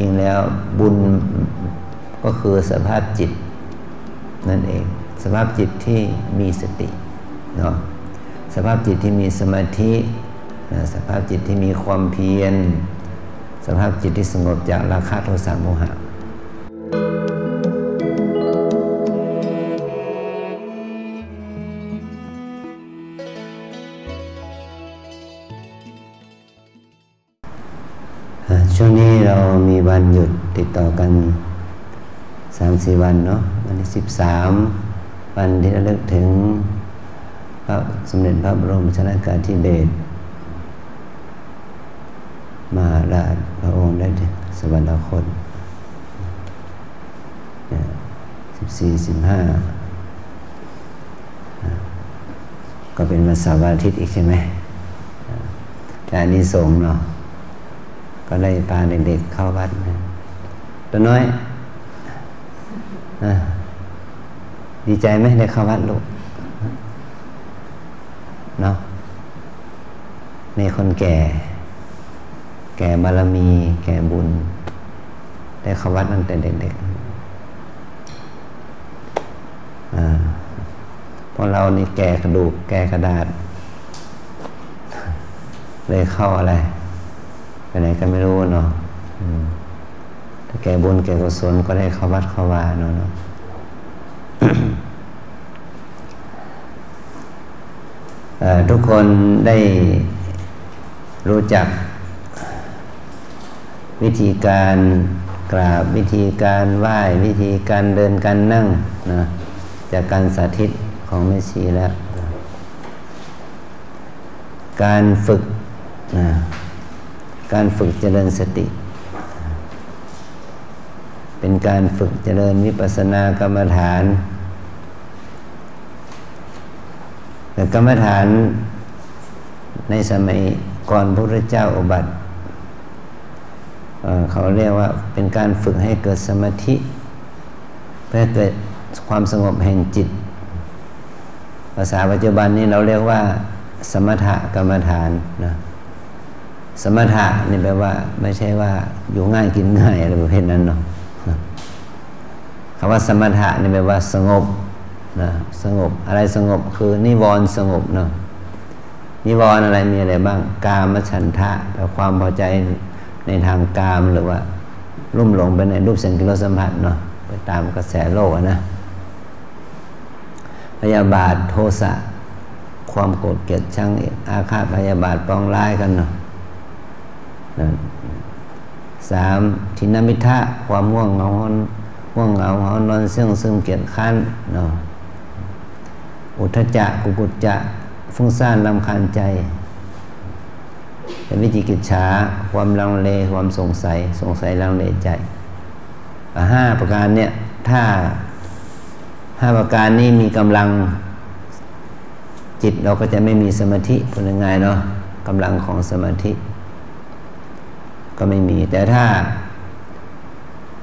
ริงแล้วบุญก็คือสภาพจิตนั่นเองสภาพจิตที่มีสติเนาะสภาพจิตที่มีสมาธิสภาพจิตที่มีความเพียรสภาพจิตที่สงบจากราคะโทสะโมหะช่วงนี้เรามีวันหยุดติดต่อกัน 3-4 วันเนาะวันที่13วันที่ระลึกถึงพระสมเด็จพระบรมชนกาธิเบศรมหาราชพระองค์ได้สวรรคต14-15ก็เป็นวันเสาร์วันอาทิตย์อีกใช่ไหมแต่อานิสงส์เนาะก็ได้พาเด็กๆเข้าวัดนะตัวน้อยดีใจไหมได้เข้าวัดลูกเนาะนี่คนแก่บารมีแก่บุญได้เข้าวัดตั้งแต่เด็กๆเพราะเรานี่แก่กระดูกแก่กระดาษเลยเข้าอะไรไปไหนก็ไม่รู้เนาะถ้าแก่บุญแก่กุศลก็ได้เข้าวัดเข้าวาเนาะ ทุกคนได้รู้จักวิธีการกราบวิธีการไหว้วิธีการเดินการนั่งนะจากการสาธิตของแม่ชีแล้วการฝึกนะการฝึกเจริญสติเป็นการฝึกเจริญวิปัสสนากรรมฐานแต่กรรมฐานในสมัยก่อนพระพุทธเจ้าอุบัติเขาเรียกว่าเป็นการฝึกให้เกิดสมาธิเพื่อเกิดความสงบแห่งจิตภาษาปัจจุบันนี้เราเรียกว่าสมถกรรมฐานนะสมถะนี่แปลว่าไม่ใช่ว่าอยู่ง่ายกินง่ายอะไรประเภทนั้นเนาะคำว่าสมถะนี่แปลว่าสงบนะสงบอะไรสงบคือนิวรณ์สงบเนาะนิวรณ์อะไรมีอะไรบ้างกามฉันทะแปลความพอใจในทางกามหรือว่าลุ่มหลงไปในรูปเสียงกลิ่นรสสัมผัสเนาะไปตามกระแสโลกนะพยาบาทโทสะความโกรธเกลียดชังอาฆาตพยาบาทปองร้ายกันเนาะ3ทินมิทะความง่วงเหงาหอนอนซึมเกียจคร้านเนาะอุทธัจจะกุกุจจะฟุ้งซ่านรำคาญใจเป็นวิจิกิจฉาความลังเลความสงสัยลังเลใจ5ประการเนี่ยถ้า5ประการนี้มีกำลังจิตเราก็จะไม่มีสมาธิพูดง่ายๆเนาะกำลังของสมาธิก็ไม่มีแต่ถ้า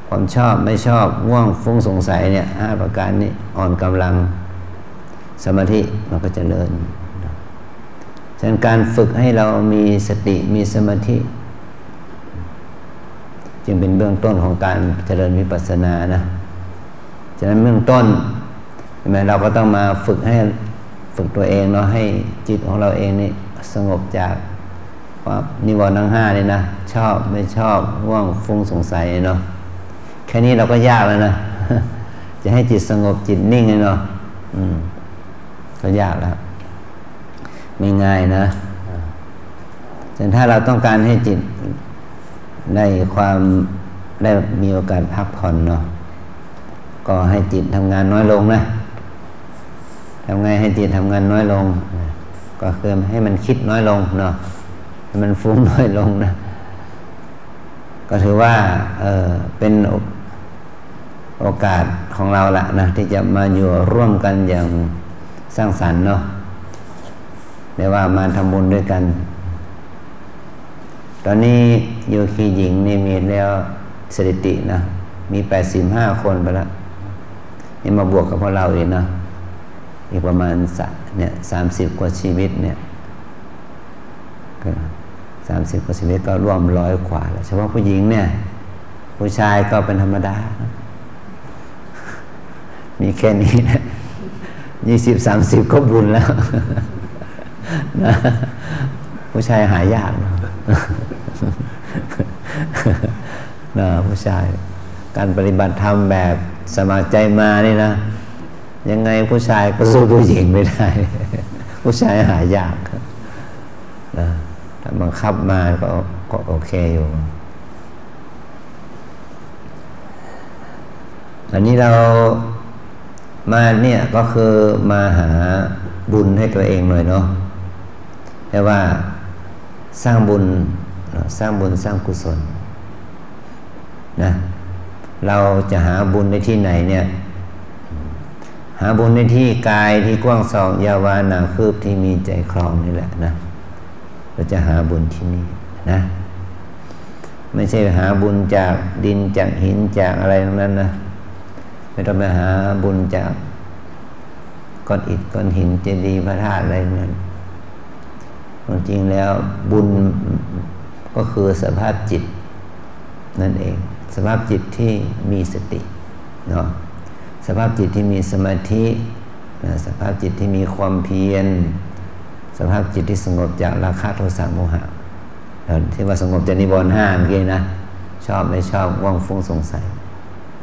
ความชอบไม่ชอบง่วงฟุ้งสงสัยเนี่ย5ประการนี้อ่อนกำลังสมาธิมันก็จะเจริญฉะนั้นการฝึกให้เรามีสติมีสมาธิจึงเป็นเบื้องต้นของการเจริญวิปัสสนานะฉะนั้นเบื้องต้นใช่ไหมเราก็ต้องมาฝึกตัวเองเนาะให้จิตของเราเองนี่สงบจากความนิวรณ์ทั้ง5เลยนะชอบไม่ชอบง่วงฟุ้งสงสัยเนาะแค่นี้เราก็ยากแล้วนะ จะให้จิตสงบจิตนิ่งเลยเนาะก็ยากแล้วไม่ง่ายนะแต่ถ้าเราต้องการให้จิตได้มีโอกาสพักผ่อนเนาะก็ให้จิตทำงานน้อยลงนะทำไงให้จิตทำงานน้อยลงก็คือให้มันคิดน้อยลงเนาะให้มันฟุ้งน้อยลงนะก็ถือว่าเป็นโอกาสของเราละนะที่จะมาอยู่ร่วมกันอย่างสร้างสรรค์เนาะเรียกว่ามาทำบุญด้วยกันตอนนี้โยคีหญิงนี่มีแล้วสถิตินะมี85 คนไปแล้วนี่มาบวกกับพวกเราอีกนะอีกประมาณ30 กว่าชีวิตเนี่ยก็30 กว่าชีวิตก็ร่วม100 กว่าแล้วเฉพาะผู้หญิงเนี่ย ผู้ชายก็เป็นธรรมดามีแค่นี้นะ20-30ก็บุญแล้วนะผู้ชายหายากนะผู้ชายการปฏิบัติธรรมแบบสมัครใจมานี่นะยังไงผู้ชายก็สู้ผู้หญิงไม่ได้ผู้ชายหายากนะถ้าบังคับมาก็โอเคอยู่อันนี้เรามาเนี่ยก็คือมาหาบุญให้ตัวเองหน่อยเนาะแต่ว่าสร้างบุญสร้างกุศลนะเราจะหาบุญในที่ไหนเนี่ยหาบุญในที่กายที่กว้างศอกยาวานาคืบที่มีใจครองนี่แหละนะเราจะหาบุญที่นี่นะไม่ใช่หาบุญจากดินจากหินจากอะไรทั้งนั้นนะไม่ต้องไปหาบุญจากก้อนอิฐก้อนหินเจดีย์พระธาตุอะไรนั้นความจริงแล้วบุญก็คือสภาพจิตนั่นเองสภาพจิตที่มีสติเนาะสภาพจิตที่มีสมาธิสภาพจิตที่มีความเพียรสภาพจิตที่สงบจากราคะโทสะโมหะที่ว่าสงบจากนิวรณ์ 5เมื่อกี้นะชอบไม่ชอบว่างฟุ้งสงสัย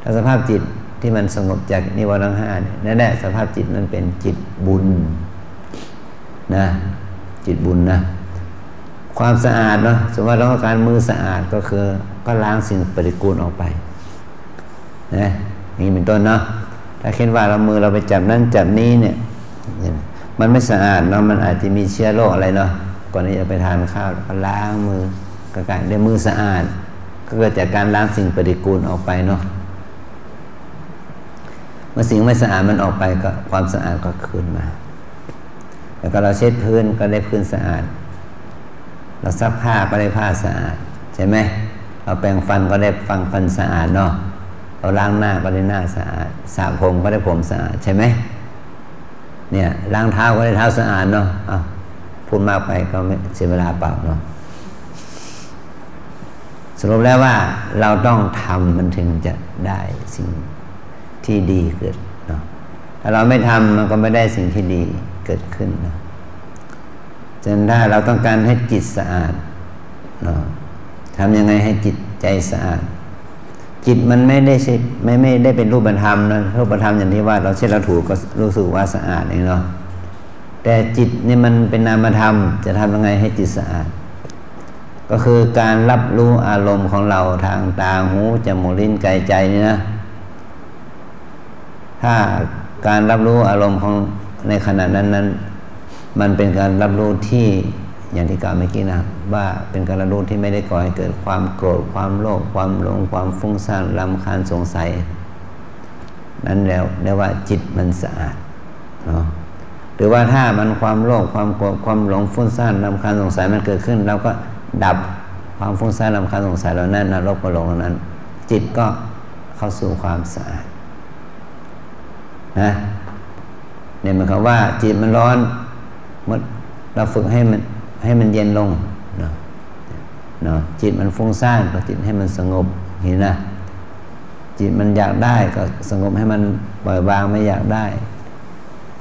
ถ้าสภาพจิตที่มันสงบจากนิวรณ์ทั้ง 5เนี่ยนั่นแหละสภาพจิตนั้นเป็นจิตบุญนะจิตบุญนะความสะอาดเนาะสมมติว่าเราต้องการมือสะอาดก็คือก็ล้างสิ่งปฏิกูลออกไปนะนี่เป็นต้นเนาะถ้าเช่นว่าเรามือเราไปจับนั่นจับนี้เนี่ยมันไม่สะอาดเนาะมันอาจจะมีเชื้อโรคอะไรเนาะก่อนที่จะไปทานข้าวก็ล้างมือกระด้วยมือสะอาดก็เกิดจากการล้างสิ่งปฏิกูลออกไปเนาะเมื่อสิ่งไม่สะอาดมันออกไปก็ความสะอาดก็คืนมาแล้วก็เราเช็ดพื้นก็ได้พื้นสะอาดเราซักผ้าก็ได้ผ้าสะอาดใช่ไหมเราแปรงฟันก็ได้ฟันสะอาดเนาะเราล้างหน้าก็ได้หน้าสะอาดสระผมก็ได้ผมสะอาดใช่ไหมเนี่ยล้างเท้าก็ได้เท้าสะอาดเนาะพูดมากไปก็ไม่เสียเวลาเปล่าเนาะสรุปแล้วว่าเราต้องทำมันถึงจะได้สิ่งที่ดีเกิดเนาะถ้าเราไม่ทำมันก็ไม่ได้สิ่งที่ดีเกิดขึ้นเนาะฉะนั้นถ้าเราต้องการให้จิตสะอาดเนาะทำยังไงให้จิตใจสะอาดจิตมันไม่ได้ไม่ได้เป็นรูปธรรมนะรูปธรรมอย่างที่ว่าเราเช็ดเราถูก็รู้สึกว่าสะอาดเองเนาะแต่จิตนี่มันเป็นนามธรรมจะทำยังไงให้จิตสะอาดก็คือการรับรู้อารมณ์ของเราทางตาหูจมูกลิ้นกายใจนี่นะถ้าการรับรู้อารมณ์ของในขณะนั้นมันเป็นการรับรู้ที่อย่างที่กล่าวเมื่อกี้นะว่าเป็นการรับรู้ที่ไม่ได้ก่อให้เกิดความโกรธความโลภความหลงความฟุ้งซ่านรำคาญสงสัยนั้นแล้วเรียกว่าจิตมันสะอาดเนาะหรือว่าถ้ามันความโลภความโกรธความหลงฟุ้งซ่านรำคาญสงสัยมันเกิดขึ้นเราก็ดับความฟุ้งซ่านรำคาญสงสัยเหล่านั้นนรกก็หลงเหล่านั้นจิตก็เข้าสู่ความสะอาดนะเนี่ยหมายความว่าจิตมันร้อนเมื่อเราฝึกให้มันเย็นลงเนาะจิตมันฟุ้งซ่านก็จิตให้มันสงบเห็นนะจิตมันอยากได้ก็สงบให้มันปล่อยวางไม่อยากได้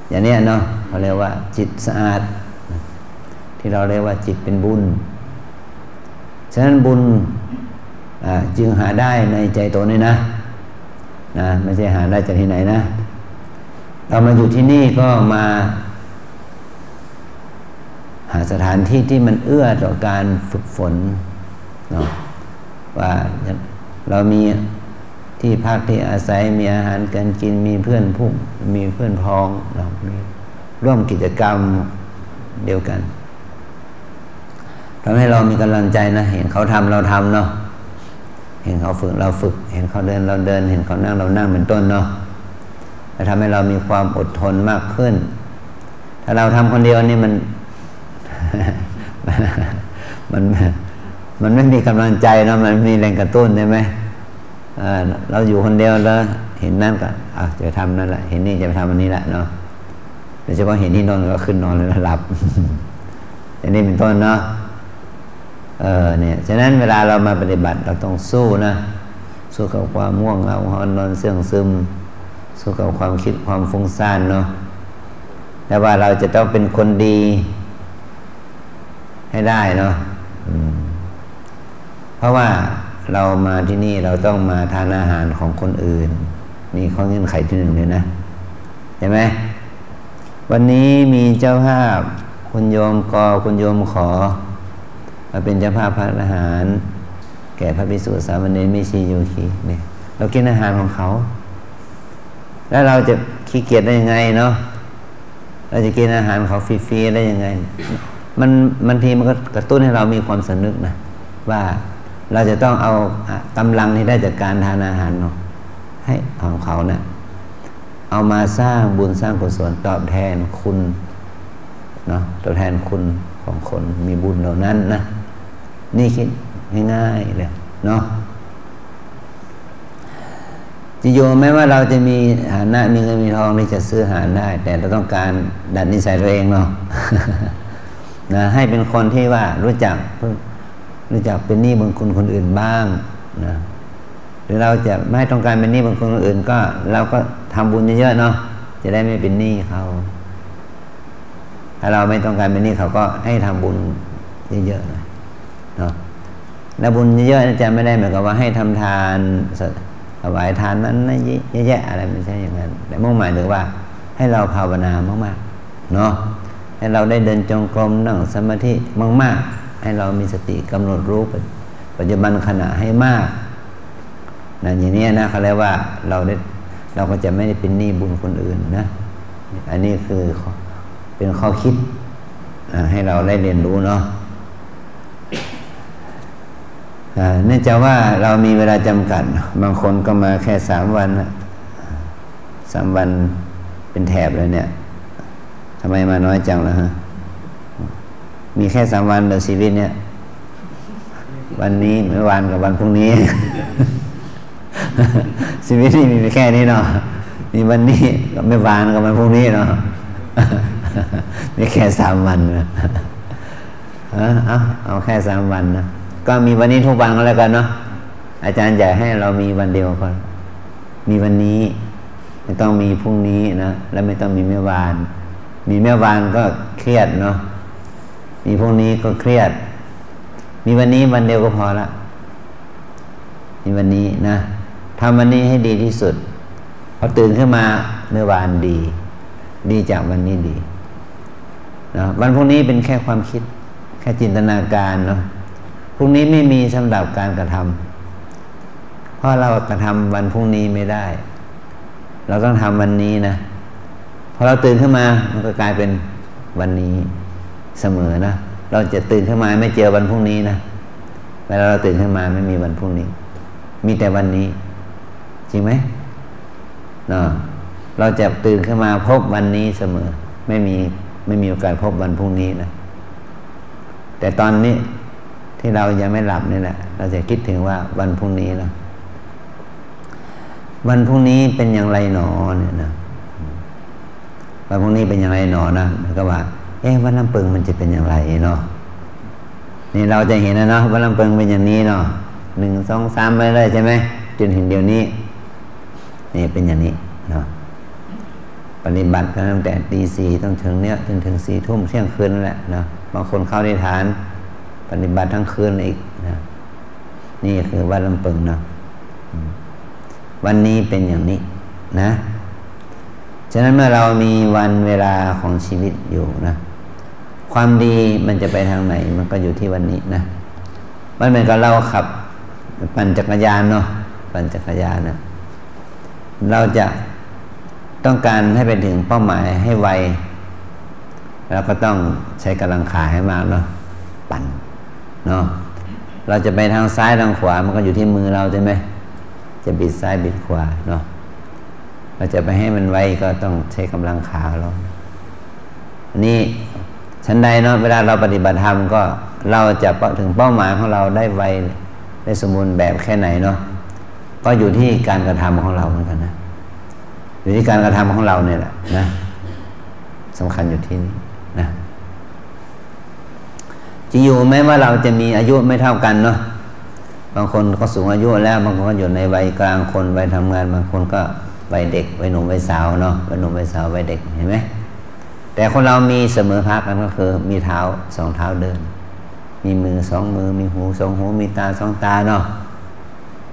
อย่างนี้เนาะเขาเรียกว่าจิตสะอาดที่เราเรียกว่าจิตเป็นบุญฉะนั้นบุญจึงหาได้ในใจตนนี่นะไม่ใช่หาได้จากที่ไหนนะเรามาอยู่ที่นี่ก็มาหาสถานที่ที่มันเอื้อต่อการฝึกฝนเนาะว่าเรามีที่พักที่อาศัยมีอาหารการกินมีเพื่อนพ้องเรามีร่วมกิจกรรมเดียวกันทำให้เรามีกำลังใจนะเห็นเขาทำเราทำเนาะเห็นเขาฝึกเราฝึกเห็นเขาเดินเราเดินเห็นเขานั่งเรานั่งเป็นต้นเนาะจะทำให้เรามีความอดทนมากขึ้นถ้าเราทำคนเดียวนี่มันไม่มีกำลังใจเนาะมันมีแรงกระตุ้นใช่ไหมเราอยู่คนเดียวแล้วเห็นนั่นก็จะทำนั่นแหละเห็นนี่จะไปทำอันนี้แหละเนาะโดยเฉพาะเห็นนี่นอนก็ขึ้นนอนแล้วหลับอย่างนี้เป็นต้นเนาะเนี่ยฉะนั้นเวลาเรามาปฏิบัติเราต้องสู้นะ สู้กับความง่วงเหงาหอนนอนเสื่องซึมสู้กับความคิดความฟุ้งซ่านเนาะแต่ว่าเราจะต้องเป็นคนดีให้ได้เนาะเพราะว่าเรามาที่นี่เราต้องมาทานอาหารของคนอื่นมีข้อเงื่อนไขที่หนึ่งเลยนะเห็นไหมวันนี้มีเจ้าภาพคุณโยมกคุณโยมขอมาเป็นเจ้าภาพพระอาหารแก่พระภิกษุสามเณรแม่ชีโยคีเนี่ยเรากินอาหารของเขาแล้วเราจะขี้เกียจได้ยังไงเนาะเราจะกินอาหารเขาฟรีๆได้ยังไงมันบางทีมันก็กระตุ้นให้เรามีความสนึกนะว่าเราจะต้องเอากำลังที่ได้จากการทานอาหารเนาะให้ของเขาเนี่ยเอามาสร้างบุญสร้างกุศลตอบแทนคุณเนาะตอบแทนคุณของคนมีบุญเหล่านั้นนะนี่คิดง่ายๆเลยเนาะจะโยมแม้ว่าเราจะมีฐานะมีเงินมีทองที่จะซื้ออาหารได้แต่เราต้องการดัดนิสัยตัวเองเนาะ นะให้เป็นคนที่ว่ารู้จักเป็นหนี้บุญคุณคนอื่นบ้างนะหรือเราจะไม่ต้องการเป็นหนี้บุญคุณคนอื่นก็เราก็ทำบุญเยอะๆเนาะจะได้ไม่เป็นหนี้เขาถ้าเราไม่ต้องการเป็นหนี้เขาก็ให้ทำบุญเยอะๆหน่อยเนาะแล้วบุญเยอะๆจะไม่ได้หมายความว่าให้ทำทานถวายทานนั้นนะเยอะแยะอะไรไม่ใช่อย่างนั้นแต่มุ่งหมายถึงว่าให้เราภาวนามากๆเนาะให้เราได้เดินจงกรมนั่งสมาธิมากๆให้เรามีสติกำหนดรู้ปัจจุบันขณะให้มากนะอย่างนี้นะเขาเรียกว่าเราก็จะไม่ได้เป็นหนี้บุญคนอื่นนะอันนี้คือเป็นข้อคิดให้เราได้เรียนรู้เนาะเนื่องจากว่าเรามีเวลาจำกัดบางคนก็มาแค่3 วัน3 วันเป็นแถบเลยเนี่ยทำไมมาน้อยจังล่ะฮะมีแค่3 วันในชีวิตเนี่ยวันนี้เมื่อวานกับวันพรุ่งนี้ ชีวิตนี่มีแค่นี้เนาะมีวันนี้กับเมื่อวานกับวันพรุ่งนี้เนาะ มีแค่3 วันนะเอาแค่3 วันนะก็มีวันนี้ทุกวันก็แล้วกันเนาะอาจารย์อยากให้เรามีวันเดียวก่อนมีวันนี้ไม่ต้องมีพรุ่งนี้นะแล้วไม่ต้องมีเมื่อวานมีเมื่อวานก็เครียดเนาะมีพรุ่งนี้ก็เครียดมีวันนี้วันเดียวก็พอละมีวันนี้นะทำวันนี้ให้ดีที่สุดพอตื่นขึ้นมาเมื่อวานดีจากวันนี้ดีนะวันพรุ่งนี้เป็นแค่ความคิดแค่จินตนาการเนาะพรุ่งนี้ไม่มีสำหรับการกระทำเพราะเรากระทำวันพรุ่งนี้ไม่ได้เราต้องทำวันนี้นะพอเราตื่นขึ้นมามันก็กลายเป็นวันนี้เสมอนะเราจะตื่นขึ้นมาไม่เจอวันพรุ่งนี้นะเวลาเราตื่นขึ้นมาไม่มีวันพรุ่งนี้มีแต่วันนี้จริงไหมเนาะเราจะตื่นขึ้นมาพบวันนี้เสมอไม่มีโอกาสพบวันพรุ่งนี้นะแต่ตอนนี้ที่เรายังไม่หลับนี่แหละเราจะคิดถึงว่าวันพรุ่งนี้นะวันพรุ่งนี้เป็นอย่างไรหนอเนี่ยนะวันพรุ่งนี้เป็นอย่างไรหนอนะมันก็ว่าวันลำปึงมันจะเป็นอย่างไรเนาะนี่เราจะเห็นนะเนาะวันลำปึงเป็นอย่างนี้เนาะ1 2 3ไปเลยใช่ไหมจนถึงเดี๋ยวนี้นี่เป็นอย่างนี้เนาะปฏิบัติกันตั้งแต่ตี 4ต้องถึงเนี้ยจนถึง4 ทุ่มเที่ยงคืนนั่นแหละเนาะบางคนเข้าในฐานปฏิบัติทั้งคืนอีกนะนี่คือวัดลำปึงนะวันนี้เป็นอย่างนี้นะฉะนั้นเมื่อเรามีวันเวลาของชีวิตอยู่นะความดีมันจะไปทางไหนมันก็อยู่ที่วันนี้นะมันเหมือนกับเราขับปั่นจักรยานเนาะปั่นจักรยานนะเราจะต้องการให้ไปถึงเป้าหมายให้ไวเราก็ต้องใช้กำลังขาให้มากเนาะปั่นเนาะเราจะไปทางซ้ายทางขวามันก็อยู่ที่มือเราใช่ไหมจะบิดซ้ายบิดขวาเนาะเราจะไปให้มันไวก็ต้องใช้กำลังขาเรานี่ชั้นใดเนาะเวลาเราปฏิบัติธรรมก็เราจะถึงเป้าหมายของเราได้ไวได้สมบูรณ์แบบแค่ไหนเนาะก็อยู่ที่การกระทำของเราเหมือนกันนะอยู่ที่การกระทำของเราเนี่ยแหละนะสำคัญอยู่ที่นี่นะจะอยู่แม้ว่าเราจะมีอายุไม่เท่ากันเนาะ บางคนก็สูงอายุแล้วบางคนก็อยู่ในวัยกลางคนวัยทำงานบางคนก็วัยเด็กวัยหนุ่มวัยสาวเนาะวัยหนุ่มวัยสาววัยเด็กเห็นไหมแต่คนเรามีเสมอภาคกันก็คือมีเท้าสองเท้าเดินมีมือสองมือมีหูสองหูมีตาสองตาเนาะ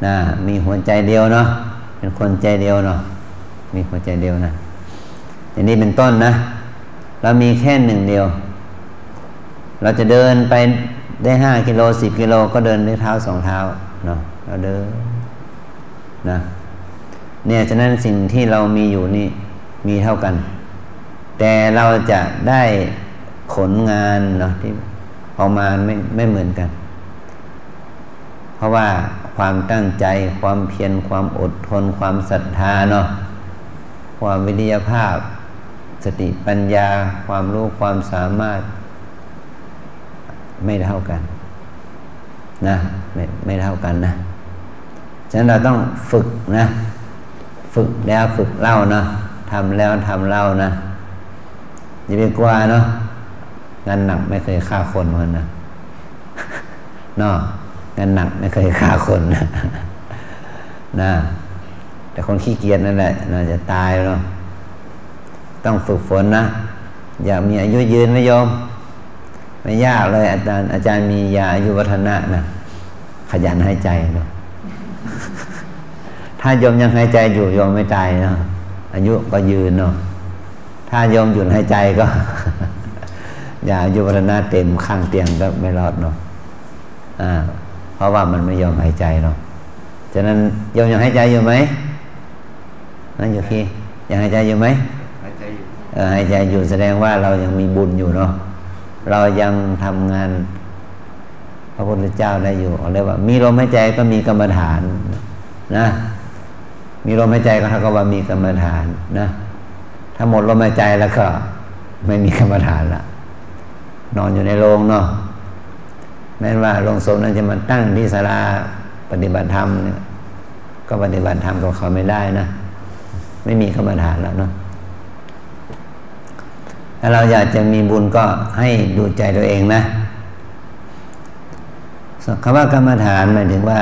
นะมีหัวใจเดียวเนาะเป็นคนใจเดียวเนาะมีหัวใจเดียวนะอย่างนี้เป็นต้นนะเรามีแค่หนึ่งเดียวเราจะเดินไปได้5 กิโล10 กิโลก็เดินด้วยเท้าสองเท้าเนาะเราเดินนะเนี่ยฉะนั้นสิ่งที่เรามีอยู่นี่มีเท่ากันแต่เราจะได้ผลงานเนาะที่ออกมาไม่เหมือนกันเพราะว่าความตั้งใจความเพียรความอดทนความศรัทธาเนาะความวิริยภาพสติปัญญาความรู้ความสามารถไม่เท่ากันนะไม่เท่ากันนะฉะนั้นเราต้องฝึกนะฝึกแล้วฝึกเล่านะทำแล้วทำเล่านะอย่าไปกลัวเนาะงานหนักไม่เคยฆ่าคนเหมือนนะเนาะงานหนักไม่เคยฆ่าคนนะแต่คนขี้เกียจนั่นแหละน่าจะตายเนาะต้องฝึกฝนนะอยากมีอายุยืนไม่ยอมไม่ยากเลยอาจารย์มียาอายุวัฒนะนะขยันหายใจเนาะถ้าโยมยังหายใจอยู่โยมไม่ตายเนาะอายุก็ยืนเนาะถ้าโยมหยุดหายใจก็ยาอายุวัฒนะเต็มข้างเตียงก็ไม่รอดเนาะเพราะว่ามันไม่ยอมหายใจเนาะฉะนั้นโยมยังหายใจอยู่ไหมนั่นอยู่ที่ยังหายใจอยู่ไหมหายใจอยู่หายใจอยู่แสดงว่าเรายังมีบุญอยู่เนาะเรายังทำงานพระพุทธเจ้าได้อยู่เรียกว่ามีลมหายใจก็มีกรรมฐานนะมีลมหายใจก็เท่ากับว่ามีกรรมฐานนะถ้าหมดลมหายใจแล้วก็ไม่มีกรรมฐานละนอนอยู่ในโรงเนาะแม้ว่าโรงศพนั้นจะมาตั้งที่ศาลาปฏิบัติธรรมเนี่ยก็ปฏิบัติธรรมกับเขาไม่ได้นะไม่มีกรรมฐานแล้วเนาะถ้าเราอยากจะมีบุญก็ให้ดูใจตัวเองนะคำว่ากรรมฐานหมายถึงว่า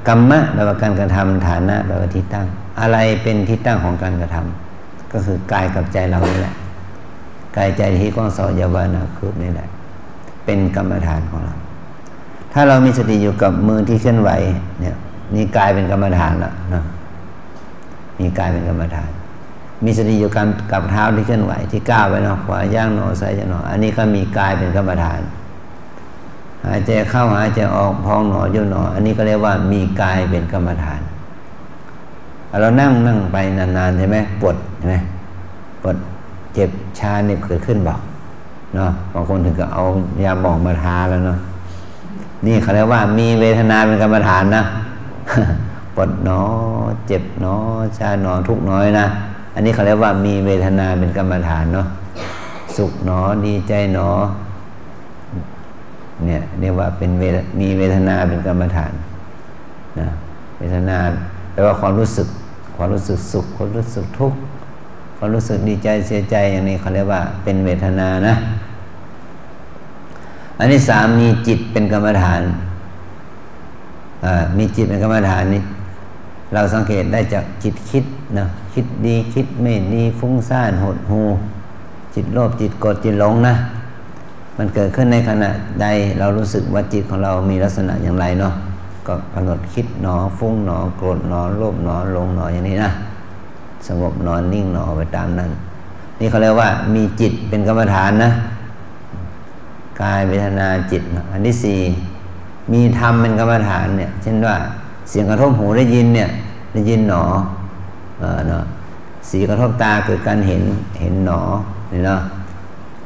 กรรมะแปลว่าการกระทำฐานะแปลว่าที่ตั้งอะไรเป็นที่ตั้งของการกระทำก็คือกายกับใจเรานี่แหละกายใจที่ก้องสอยาวานาคืบนี่แหละเป็นกรรมฐานของเราถ้าเรามีสติอยู่กับมือที่เคลื่อนไหวเนี่ยนี่กายเป็นกรรมฐานแล้วนะมีกายเป็นกรรมฐานมีสติอยู่กับเท้าที่เคลื่อนไหวที่ก้าวไปเนาะขวาย่างหนอซ้ายย่างหนออันนี้ก็มีกายเป็นกรรมฐานหายใจเข้าหายใจออกพองหนอยุบหนออันนี้ก็เรียกว่ามีกายเป็นกรรมฐานเรานั่งไปนานๆใช่ไหมปวดใช่ไหมปวดเจ็บชาเนี่ยเกิดขึ้นบอกเนาะบางคนถึงก็เอายาหมองมาทาแล้วเนาะนี่เขาเรียกว่ามีเวทนาเป็นกรรมฐานนะปวดหนอเจ็บหนอชาหนอทุกน้อยนะอันนี้เขาเรียกว่ามีเวทนาเป็นกรรมฐานเนาะสุขหนอดีใจหนอเนี่ยเรียกว่าเป็นมีเวทนาเป็นกรรมฐานนะเวทนาแปลว่าความรู้สึกสุขความรู้สึกทุกข์ความรู้สึกดีใจเสียใจอย่างนี้เขาเรียกว่าเป็นเวทนานะอันที่3มีจิตเป็นกรรมฐานมีจิตเป็นกรรมฐานนี่เราสังเกตได้จากจิตคิดนะคิดดีคิดไม่ดีฟุ้งซ่านหดหู่จิตโลภจิตโกรธจิตหลงนะมันเกิดขึ้นในขณะใดเรารู้สึกว่าจิตของเรามีลักษณะอย่างไรเนาะก็กำหนดคิดหนอฟุ้งหนอโกรธหนอโลภหนอหลงหนออย่างนี้นะสงบหนอนิ่งหนอไปตามนั้นนี่เขาเรียกว่ามีจิตเป็นกรรมฐานนะกายเวทนาจิตอันที่4มีธรรมเป็นกรรมฐานเนี่ยเช่นว่าเสียงกระทบหูได้ยินเนี่ยได้ยินหนอเนาะสีกระทบตาเกิดการเห็นหนอนี่เนาะ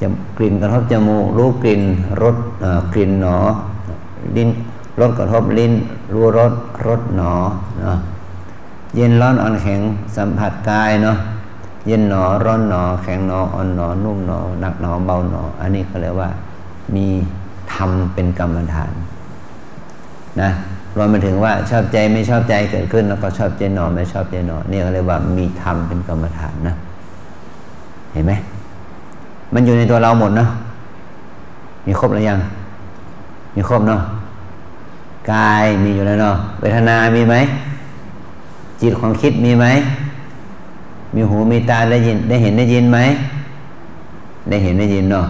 จะกลิ่นกระทบจมูกรู้กลิ่นรสกลิ่นหนอลิ้นรสกระทบลิ้นรู้รสหนอเนาะเย็นร้อนอ่อนแข็งสัมผัสกายเนาะเย็นหนอร้อนหนอแข็งหนออ่อนหนอนุ่มหนอหนักหนอเบาหนออันนี้เขาเรียกว่ามีธรรมเป็นกรรมฐานนะรวมไปถึงว่าชอบใจไม่ชอบใจเกิดขึ้นแล้วก็ชอบใจหนอไม่ชอบใจหนอนี่เขาเรียกว่ามีธรรมเป็นกรรมฐานนะเห็นไหมมันอยู่ในตัวเราหมดเนาะมีครบหรือยังมีครบเนาะ กายมีอยู่แล้วเนาะเวทนามีไหมจิตความคิดมีไหมมีหูมีตาได้ยินได้เห็นได้ยินไหมได้เห็นได้ยินเนาะ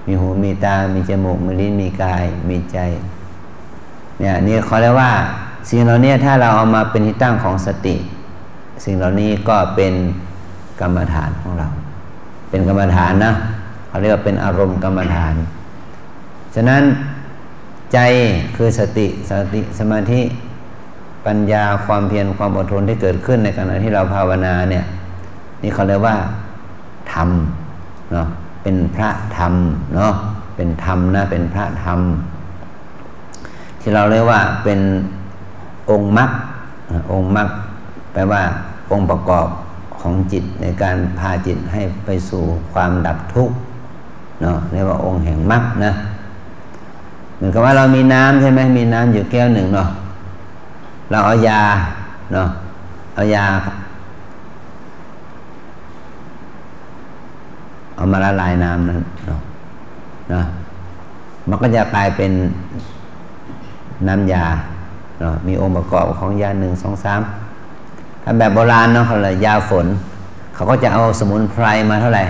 มีหูมีตามีจมูกมีลิ้นมีกายมีใจเนี่ยนี่เขาเรียกว่าสิ่งเหล่านี้ถ้าเราเอามาเป็นที่ตั้งของสติสิ่งเหล่านี้ก็เป็นกรรมฐานของเราเป็นกรรมฐานนะเขาเรียกว่าเป็นอารมณ์กรรมฐานฉะนั้นใจคือสติสมาธิปัญญาความเพียรความอดทนที่เกิดขึ้นในขณะที่เราภาวนาเนี่ยนี่เขาเรียกว่าธรรมเนาะเป็นพระธรรมเนาะเป็นธรรมนะเป็นพระธรรมที่เราเรียกว่าเป็นองค์มรรคองค์มรรคแปลว่าองค์ประกอบของจิตในการพาจิตให้ไปสู่ความดับทุกข์เนาะเรียกว่าองค์แห่งมรรคนะเหมือนกับว่าเรามีน้ำใช่ไหมมีน้ำอยู่แก้วหนึ่งเนาะเราเอายาเนาะเอายาเอามาละลายน้ำนั้นเนาะนะมันก็จะกลายเป็นน้ำยาเนาะมีองค์ประกอบของยา1 2 3ถ้าแบบโบราณเนาะเขาเลยยาฝนเขาก็จะเอาสมุนไพรมาเท่าไหร่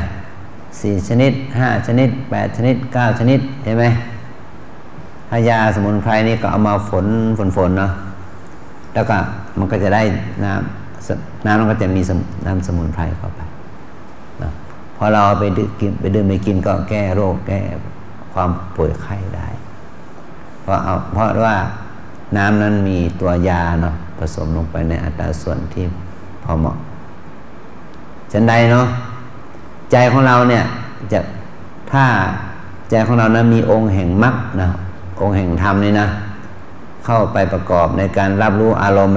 4 ชนิด5 ชนิด8 ชนิด9 ชนิดใช่ไหมถ้ายาสมุนไพรนี่ก็เอามาฝนเนาะแล้วก็มันก็จะได้น้ำมันก็จะมีน้ำสมุนไพรเข้าไปนะพอเราไปดื่มไปกินก็แก้โรคแก้ความป่วยไข้ได้เพราะว่าน้ำนั้นมีตัวยาเนาะผสมลงไปในอัตราส่วนที่พอเหมาะฉันใดเนาะใจของเราเนี่ยจะถ้าใจของเรานั้นมีองค์แห่งมรรคนะองค์แห่งธรรมนี่นะเข้าไปประกอบในการรับรู้อารมณ์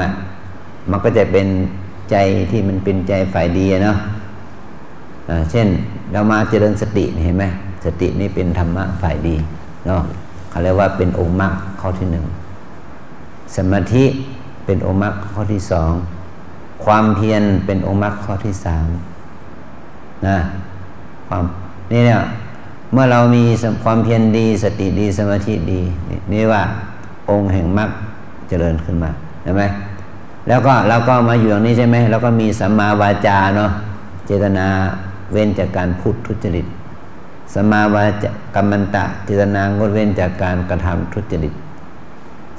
มันก็จะเป็นใจที่มันเป็นใจฝ่ายดีเนาะเช่นเรามาเจริญสติเห็นไหมสตินี่เป็นธรรมะฝ่ายดีเนาะเขาเรียกว่าเป็นองค์มรรคข้อที่1สมาธิเป็นองค์มรรคข้อที่2ความเพียรเป็นองค์มรรคข้อที่3นะความนี่เนี่ยเมื่อเรามีความเพียรดีสติดีสมาธิดีนี่ว่าองค์แห่งมรรคเจริญขึ้นมาใช่ไหมแล้วก็เราก็มาอยู่อย่างนี้ใช่ไหมแล้วก็มีสัมมาวาจาเนาะเจตนาเว้นจากการพูดทุจริตสัมมาวาจากัมมันตะเจตนางดเว้นจากการกระทำทุจริต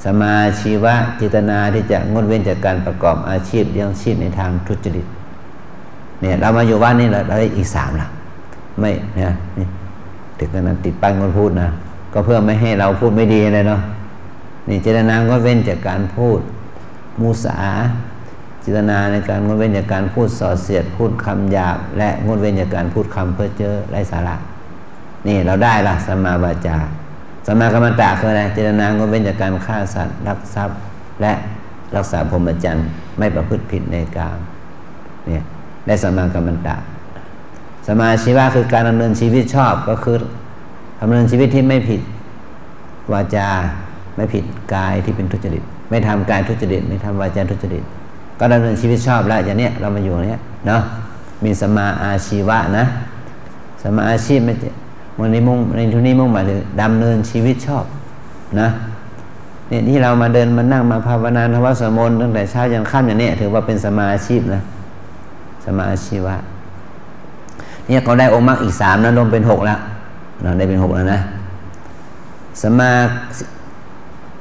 สัมมาชีวะเจตนาที่จะงดเว้นจากการประกอบอาชีพเลี้ยงชีพในทางทุจริตเนี่ยเรามาอยู่บ้านนี่เราได้อีก3ละไม่เนี่ยถึงขนาดติดป้ายงดพูดนะก็เพื่อไม่ให้เราพูดไม่ดีเลยเนาะนี่เจตนางดเว้นจากการพูดมุสาเจตนาในการงดเว้นจากการพูดส่อเสียดพูดคำหยาบและงดเว้นจากการพูดคำเพ้อเจ้อไร้สาระนี่เราได้ละสัมมาวาจาสัมมากัมมันตะคืออะไรเจตนางดเว้นจากการฆ่าสัตว์ลักทรัพย์และรักษาพรหมจรรย์ไม่ประพฤติผิดในกามเนี่ยได้สัมมากัมมันตะสัมมาชีวะคือการดำเนินชีวิตชอบก็คือดำเนินชีวิตที่ไม่ผิดวาจาไม่ผิดกายที่เป็นทุจริตไม่ทำกายทุจริตไม่ทำวาจาทุจริตก็ดำเนินชีวิตชอบแล้วอย่างเนี้ยเรามาอยู่เนี้ยเนาะมีสัมมาอาชีวะนะสัมมาอาชีพไม่วันนี้มุ่งในทุนนี้มุ่งหมายถึงดำเนินชีวิตชอบนะเนี่ยที่เรามาเดินมานั่งมาภาวนาทำวัดสวดมนต์ตั้งแต่เช้ายันค่ำอย่างนี้ถือว่าเป็นสัมมาอาชีพนะสัมมาอาชีวะเนี่ยเขาได้องค์มรรคอีก3นะรวมเป็น6แล้วเราได้เป็น6แล้วนะสัมมา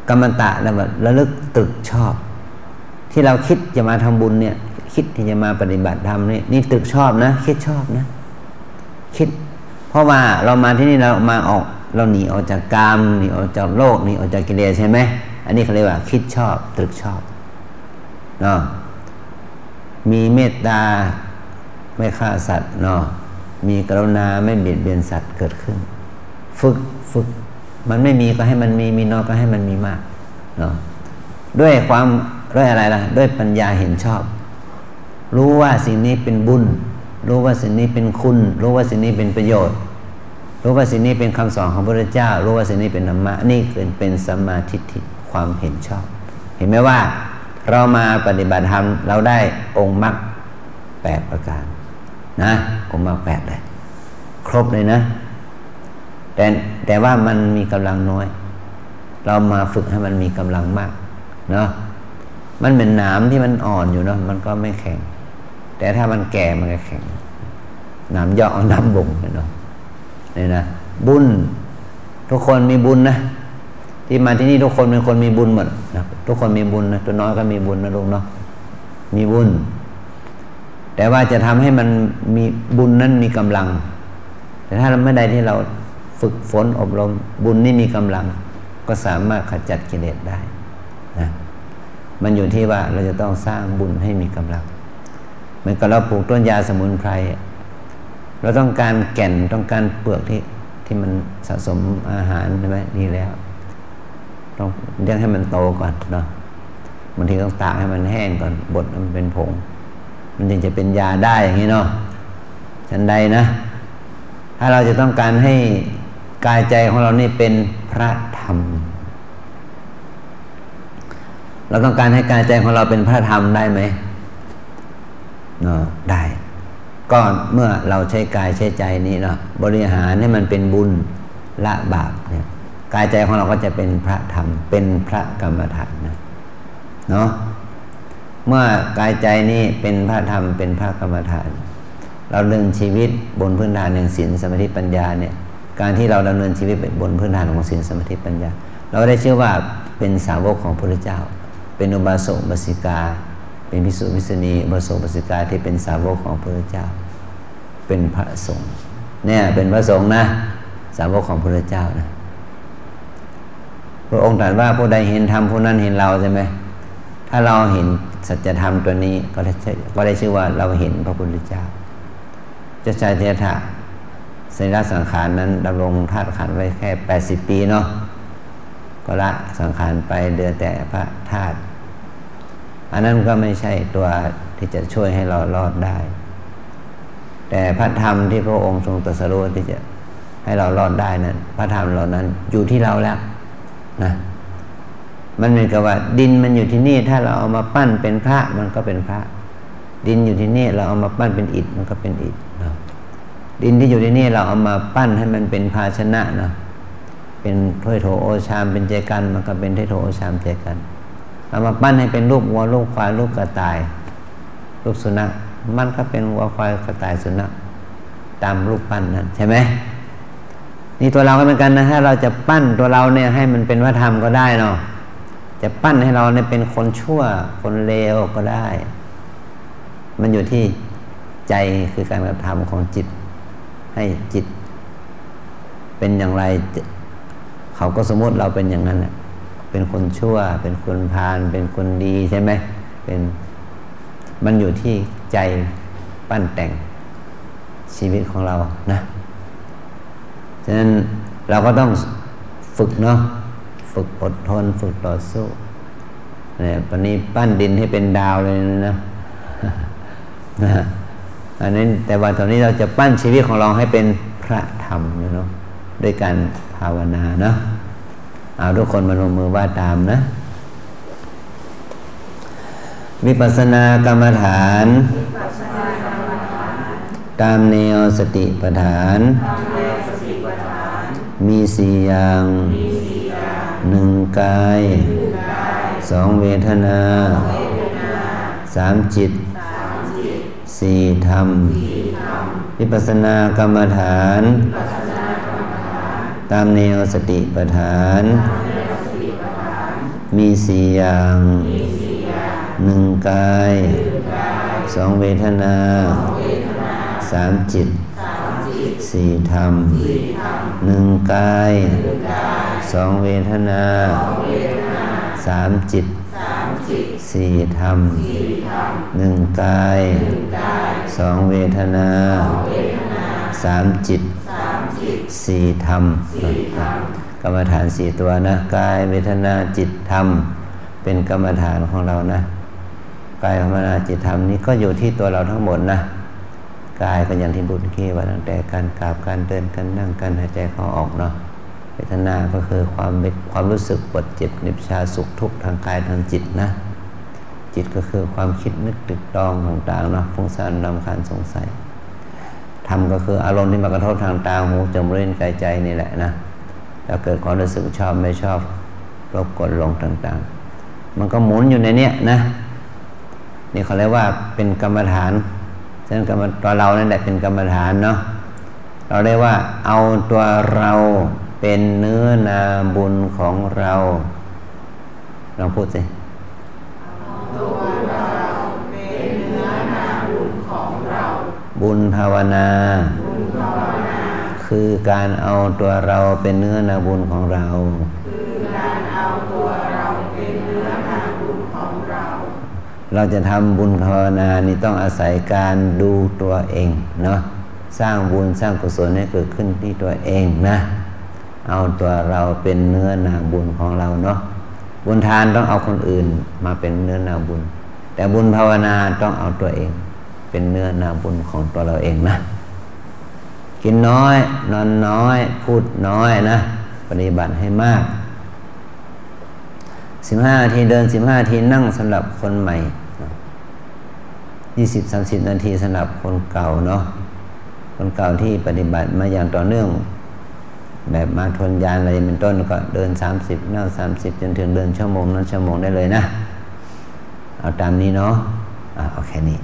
กัมมันตะแล้วแบบระลึกตรึกชอบที่เราคิดจะมาทำบุญเนี่ยคิดที่จะมาปฏิบัติธรรมนี่ตรึกชอบนะคิดชอบนะคิดเพราะว่าเรามาที่นี่เรามาเราหนีออกจากกามหนีออกจากโลกหนีออกจากกิเลสใช่ไหมอันนี้เขาเรียกว่าคิดชอบตรึกชอบเนาะมีเมตตาไม่ฆ่าสัตว์เนาะมีกรุณาไม่เบียดเบียนสัตว์เกิดขึ้นฝึกมันไม่มีก็ให้มันมีน้อยก็ให้มันมีมากเนาะด้วยอะไรล่ะด้วยปัญญาเห็นชอบรู้ว่าสิ่งนี้เป็นบุญรู้ว่าสิ่งนี้เป็นคุณรู้ว่าสิ่งนี้เป็นประโยชน์รู้ว่าสิ่งนี้เป็นคำสอนของพระพุทธเจ้ารู้ว่าสิ่งนี้เป็นธรรมะนี่เป็นสัมมาทิฏฐิความเห็นชอบเห็นไหมว่าเรามาปฏิบัติธรรมเราได้องค์มรรค8ประการนะองค์มรรค8เลยครบเลยนะแต่ว่ามันมีกำลังน้อย เรามาฝึกให้มันมีกำลังมากเนาะมันเป็นหนามที่มันอ่อนอยู่เนาะมันก็ไม่แข็งแต่ถ้ามันแก่มันก็แข็งหนามย่อเอาน้ำบ่งเนาะนี่นะบุญทุกคนมีบุญนะที่มาที่นี่ทุกคนเป็นคนมีบุญหมดนะทุกคนมีบุญนะตัวน้อยก็มีบุญนะลูกเนาะมีบุญแต่ว่าจะทำให้มันมีบุญนั้นมีกำลังแต่ถ้าเราไม่ได้ที่เราฝึกฝนอบรมบุญนี่มีกำลังก็สามารถขจัดกิเลสได้นะมันอยู่ที่ว่าเราจะต้องสร้างบุญให้มีกำลังเหมือนกับเราปลูกต้นยาสมุนไพรเราต้องการแก่นต้องการเปลือกที่มันสะสมอาหารใช่ไหมดีแล้วต้องเลี้ยงให้มันโตก่อนเนาะบางทีต้องตากให้มันแห้งก่อนบดมันเป็นผงมันจึงจะเป็นยาได้อย่างนี้เนาะฉันใดนะถ้าเราจะต้องการให้กายใจของเรานี่เป็นพระธรรมเราต้องการให้กายใจของเราเป็นพระธรรมได้ไหมเนาะได้ก็เมื่อเราใช้กายใช้ใจนี้เนาะบริหารให้มันเป็นบุญละบาปเนี่ยกายใจของเราก็จะเป็นพระธรรมเป็นพระกรรมฐานนะเนาะเมื่อกายใจนี้เป็นพระธรรมเป็นพระกรรมฐานเราดำเนินชีวิตบนพื้นฐานแห่งศีลสมาธิปัญญาเนี่ยการที่เราดำเนินชีวิตบนพื้นฐานของศีลสมาธิปัญญาเราได้ชื่อว่าเป็นสาวกของพระพุทธเจ้าเป็นอุบาสกอุบาสิกาเป็นภิกษุภิกษุณีอุบาสกอุบาสิกาที่เป็นสาวกของพระพุทธเจ้าเป็นพระสงฆ์เนี่ยเป็นพระสงฆ์นะสาวกของพระพุทธเจ้านะพระองค์ตรัสว่าผู้ใดเห็นธรรมผู้นั้นเห็นเราใช่ไหมถ้าเราเห็นสัจธรรมตัวนี้ก็ได้ชื่อว่าเราเห็นพระพุทธเจ้าเจ้าชายเทถะสรีระสังขารนั้นดำรงธาตุขันธ์ไว้แค่80 ปีเนาะก็ละสังขารไปเดือแต่พระธาตุอันนั้นก็ไม่ใช่ตัวที่จะช่วยให้เรารอดได้แต่พระธรรมที่พระองค์ทรงตรัสรู้ที่จะให้เรารอดได้นั้นพระธรรมเหล่านั้นอยู่ที่เราแล้วนะมันเหมือนกับว่าดินมันอยู่ที่นี่ถ้าเราเอามาปั้นเป็นพระมันก็เป็นพระดินอยู่ที่นี่เราเอามาปั้นเป็นอิฐมันก็เป็นอิฐนะดินที่อยู่ที่นี่เราเอามาปั้นให้มันเป็นภาชนะนะเป็นถ้วยโถโอชามเป็นเจกันมันก็เป็นถ้วยโถโอชามเจกันเอามาปั้นให้เป็นรูปวัวรูปควายรูปกระต่ายรูปสุนัขมันก็เป็นวัวควายกระต่ายสุนัขตามรูปปั้นนั้นใช่ไหมนี่ตัวเราก็เหมือนกันนะถ้าเราจะปั้นตัวเราเนี่ยให้มันเป็นพระธรรมก็ได้เนาะจะปั้นให้เราเนี่ยเป็นคนชั่วคนเลวก็ได้มันอยู่ที่ใจคือการกระทำของจิตให้จิตเป็นอย่างไรเขาก็สมมติเราเป็นอย่างนั้นแหละเป็นคนชั่วเป็นคนพาลเป็นคนดีใช่ไหมเป็นมันอยู่ที่ใจปั้นแต่งชีวิตของเรานะฉะนั้นเราก็ต้องฝึกเนาะฝึกอดทนฝึกต่อสู้เนี่ยตอนนี้ปั้นดินให้เป็นดาวเลยนะอันนี้แต่ว่าตอนนี้เราจะปั้นชีวิตของเราให้เป็นพระธรรมเนาะด้วยการภาวนาเนาะเอาทุกคนมาลงมือว่าตามนะวิปัสสนากรรมฐานตามแนวสติปัฏฐานมี4 อย่าง1 กาย2 เวทนา3 จิต4 ธรรมวิปัสสนากรรมฐานตามแนวสติปัฏฐานมี4 อย่าง1 กาย2 เวทนา3 จิต4 ธรรม1 กาย2 เวทนา3 จิต4 ธรรม1 กาย2 เวทนา3 จิต4 ธรรมกรรมฐาน4 ตัวนะกายเวทนาจิตธรรมเป็นกรรมฐานของเรานะกายเวทนาจิตธรรมนี้ก็อยู่ที่ตัวเราทั้งหมดนะกายก็อย่างที่บุญขี้ว่าตั้งแต่การกราบการเดินการนั่งการหายใจเข้าออกเนาะเวทนาก็คือความรู้สึกปวดเจ็บเหน็บชาสุขทุกข์ทางกายทางจิตนะจิตก็คือความคิดนึกตึกตรองต่างๆเนาะฟุ้งซ่านรำคาญสงสัยธรรมก็คืออารมณ์ที่มากระทบทางตาหูจมูกลิ้นกายใจนี่แหละนะแล้วเกิดความรู้สึกชอบไม่ชอบ ลบกดลงต่างๆมันก็หมุนอยู่ในเนี้ยนะนี่เขาเรียกว่าเป็นกรรมฐานฉะนั้นตัวเรานั่นแหละเป็นกรรมฐานเนาะเราเรียกว่าเอาตัวเราเป็นเนื้อนาบุญของเราลองพูดสิตัวเราเป็นเนื้อนาบุญของเราบุญภาวนาคือการเอาตัวเราเป็นเนื้อนาบุญของเราคือการเอาตัวเราเป็นเนื้อนาบุญของเราเราจะทำบุญภาวนานี่ต้องอาศัยการดูตัวเองเนาะสร้างบุญสร้างกุศลให้เกิดขึ้นที่ตัวเองนะเอาตัวเราเป็นเนื้อนาบุญของเราเนาะบุญทานต้องเอาคนอื่นมาเป็นเนื้อนาบุญแต่บุญภาวนาต้องเอาตัวเองเป็นเนื้อนาบุญของตัวเราเองนะกินน้อยนอนน้อยพูดน้อยนะปฏิบัติให้มาก15 นาทีเดิน15 นาทีนั่งสำหรับคนใหม่20-30 นาทีสำหรับคนเก่าเนาะคนเก่าที่ปฏิบัติมาอย่างต่อเนื่องแบบมาทนยานอะไรเป็นต้นก็เดิน30นั่ง30จนถึงเดินชั่วโมงนั้นชั่วโมงได้เลยนะเอาตามนี้เนาะเอาแค่นี้